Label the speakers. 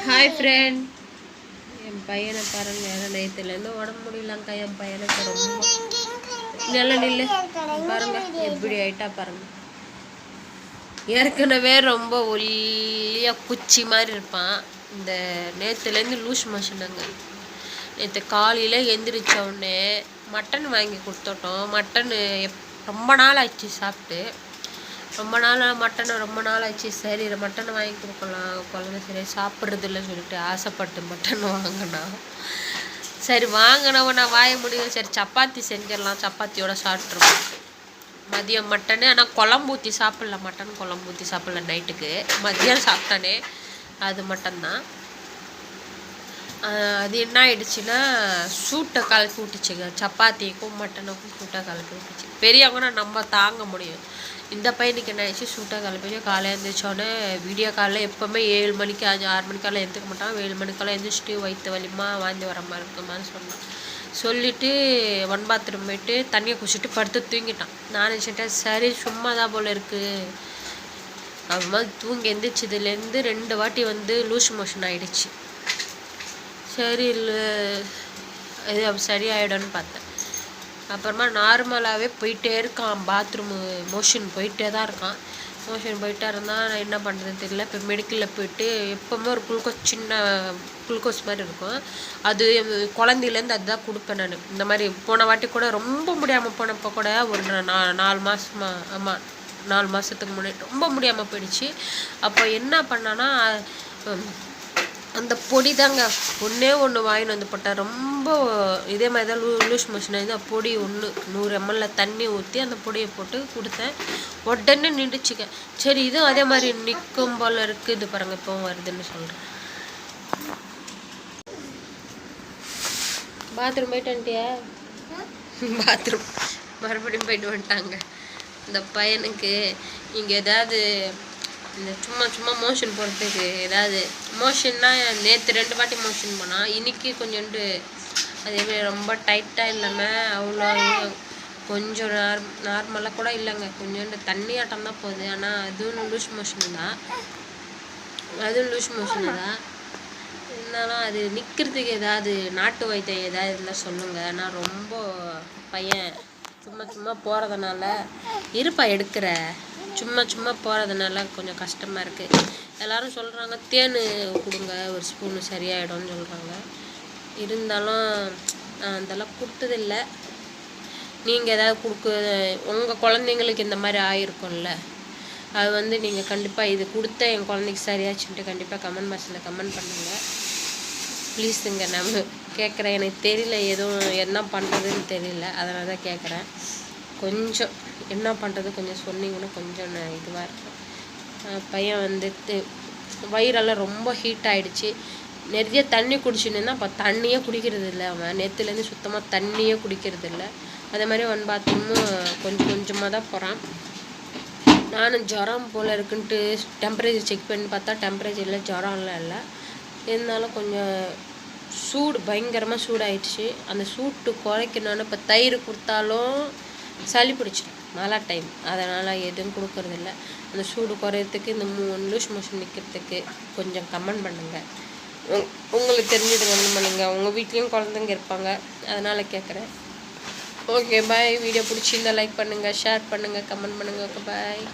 Speaker 1: Hi friend, என் பையனை பாருங்க. நேற்றுலேருந்து உடம்பு முடியலங்கக்கா. என் பையனுக்கு ரொம்ப நல்ல நில்லு பாருங்க, எப்படி ஆயிட்டா பாருங்க. ஏற்கனவே ரொம்ப ஒல்லியாக குச்சி மாதிரி இருப்பான். இந்த நேற்றுலேருந்து லூஸ் மோஷனுங்க. நேற்று காலையில் எந்திரிச்ச உடனே மட்டன் வாங்கி கொடுத்துட்டோம். மட்டனு ரொம்ப நாள் ஆச்சு சாப்பிட்டு. ரொம்ப நாள் ஆச்சு. சரி மட்டன் வாங்கி கொடுக்கலாம், குழந்தை சரியாக சாப்பிட்றது இல்லைன்னு சொல்லிட்டு ஆசைப்பட்டு மட்டன் வாங்கினா. சரி வாங்கினவன் நான் வாய முடியும். சரி சப்பாத்தி செஞ்சிடலாம், சப்பாத்தியோட சாப்பிட்ருவோம். மதியம் மட்டனு, ஆனால் குழம்பு ஊற்றி சாப்பிட்ல. மட்டன் குழம்பு ஊற்றி சாப்பிட்ல நைட்டுக்கு. மதியம் சாப்பிட்டானே அது மட்டும்தான். அது என்ன ஆயிடுச்சுன்னா சூட்டை கலக்கி விட்டுச்சுங்க. சப்பாத்திக்கும் மட்டனுக்கும் சூட்டை கலக்கி விட்டுச்சு. பெரியவங்கன்னா நம்ம தாங்க முடியும். இந்த பையனுக்கு என்ன ஆயிடுச்சு, சூட்டை கலப்பிச்சு. காலையில் எழுந்திரிச்சோன்னே வீடியோ காலில் எப்போவுமே 7 மணிக்கு 6 மணிக்கெல்லாம் எழுந்திரிக்க மாட்டான். 7 மணிக்கெல்லாம் எழுந்திரிச்சிட்டு வயிற்று வலிமா வாந்தி வர மாதிரி இருக்குமான்னு சொன்னான். சொல்லிவிட்டு பாத்ரூம் போயிட்டு தண்ணியை குடிச்சிட்டு படுத்து தூங்கிட்டான். நான் நினச்சிட்டேன் சரி சும்மா தான் போல் இருக்குது. அப்புறமா தூங்கி எந்திரிச்சதுலேருந்து 2 வாட்டி லூஸ் மோஷன் ஆகிடுச்சு. சரி இல்லை இது சரியாயிடும்னு பார்த்தேன். அப்புறமா நார்மலாகவே போயிட்டே இருக்கான். பாத்ரூமு மோஷன் போயிட்டே தான் இருக்கான். மோஷன் போயிட்டே இருந்தால் நான் என்ன பண்ணுறதுன்னு தெரியல. இப்போ மெடிக்கலில் போயிட்டு எப்போவுமே ஒரு சின்ன குளுக்கோஸ் மாதிரி இருக்கும். அது குழந்தையிலேருந்து அதுதான் கொடுப்பேன் நான். இந்த மாதிரி போன வாட்டி கூட ரொம்ப முடியாமல் போனப்போ கூட ஒரு 4 மாதமா, ஆமாம் 4 மாதத்துக்கு முன்னாடி ரொம்ப முடியாமல் போயிடுச்சு. அப்போ என்ன பண்ணான்னா அந்த பொடி தாங்க ஒன்றே வாங்கின்னு வந்து போட்டேன். ரொம்ப இதே மாதிரி தான் லூஸ் மோஷன் ஆகிது. பொடி 100 ml தண்ணி ஊற்றி அந்த பொடியை போட்டு கொடுத்தேன். உடனே நின்றுச்சுக்க. சரி இதுவும் அதே மாதிரி நிற்கும் போல் இருக்குது. இது பாருங்கள் இப்போவும் வருதுன்னு சொல்கிறேன். பாத்ரூம் போயிட்டு வந்துட்டியா? பாத்ரூம் மறுபடியும் போயிட்டு வந்துட்டாங்க. இந்த பையனுக்கு இங்கே ஏதாவது இந்த சும்மா மோஷன் போகிறதுக்கு ஏதாவது மோஷன்னா நேற்று 2 வாட்டி மோஷன் போனால் இன்றைக்கி கொஞ்சோண்டு அதேமாதிரி ரொம்ப டைட்டாக இல்லாமல் அவ்வளோ கொஞ்சம் நார்மலாக கூட இல்லைங்க. கொஞ்சோண்டு தண்ணி ஆட்டம் தான் போகுது. ஆனால் அதுவும் லூஸ் மோஷனு தான். இருந்தாலும் அது நிற்கிறதுக்கு ஏதாவது நாட்டு வைத்தியம் ஏதாவது இருந்தால் சொல்லுங்கள். ஆனால் ரொம்ப பையன் சும்மா போகிறதுனால இருப்பா எடுக்கிற சும்மா போகிறதுனால கொஞ்சம் கஷ்டமாக இருக்குது. எல்லோரும் சொல்கிறாங்க தேன் கொடுங்க, ஒரு ஸ்பூனு சரியாயிடும்னு சொல்கிறாங்க. இருந்தாலும் நான் அதெல்லாம் கொடுத்ததில்லை. நீங்கள் ஏதாவது உங்கள் குழந்தைங்களுக்கு இந்த மாதிரி ஆகிருக்கும்ல, அது நீங்கள் கண்டிப்பாக இது கொடுத்த என் குழந்தைக்கு சரியாச்சுன்ட்டு கண்டிப்பாக கமெண்ட் பாக்ஸில் கமெண்ட் பண்ணுங்கள் ப்ளீஸுங்க. நம்ம கேட்குறேன், எனக்கு தெரியல, எதுவும் என்ன பண்ணுறதுன்னு தெரியல, அதனால தான் கேட்குறேன். கொஞ்சம் என்ன பண்ணுறது கொஞ்சம் சொன்னீங்கன்னா கொஞ்சம் நான் இதுவாக இருக்கேன். பையன் வயிறெல்லாம் ரொம்ப ஹீட் ஆகிடுச்சு. நிறைய தண்ணி குடிச்சுன்னு அப்போ தண்ணியே குடிக்கிறது இல்லை. அவன் நேற்றுலேருந்து சுத்தமாக தண்ணியே குடிக்கிறது இல்லை. அதே மாதிரி பாத்ரூமும் கொஞ்சமாக தான் போகிறான். நானும் ஜுரம் போல் இருக்குன்ட்டு டெம்பரேச்சர் செக் பண்ணி பார்த்தா டெம்பரேச்சரில் ஜுரம்லாம் இல்லை. இருந்தாலும் கொஞ்சம் சூடு பயங்கரமாக சூடாயிடுச்சு. அந்த சூட்டு குறைக்கணுன்னு இப்போ தயிர் கொடுத்தாலும் சளி பிடிச்சிடும் மழை டைம். அதனால் எதுவும் கொடுக்கறதில்ல. அந்த சூடு குறையிறதுக்கு இந்த லூஸ் மோஷன் நிற்கிறதுக்கு கொஞ்சம் கமெண்ட் பண்ணுங்கள். உங்களுக்கு தெரிஞ்சது கமெண்ட் பண்ணுங்கள். உங்கள் வீட்லேயும் குழந்தைங்க இருப்பாங்க, அதனால் கேட்குறேன். Okay bye. வீடியோ பிடிச்சிருந்தா லைக் பண்ணுங்கள், ஷேர் பண்ணுங்கள், கமெண்ட் பண்ணுங்கள். Okay bye.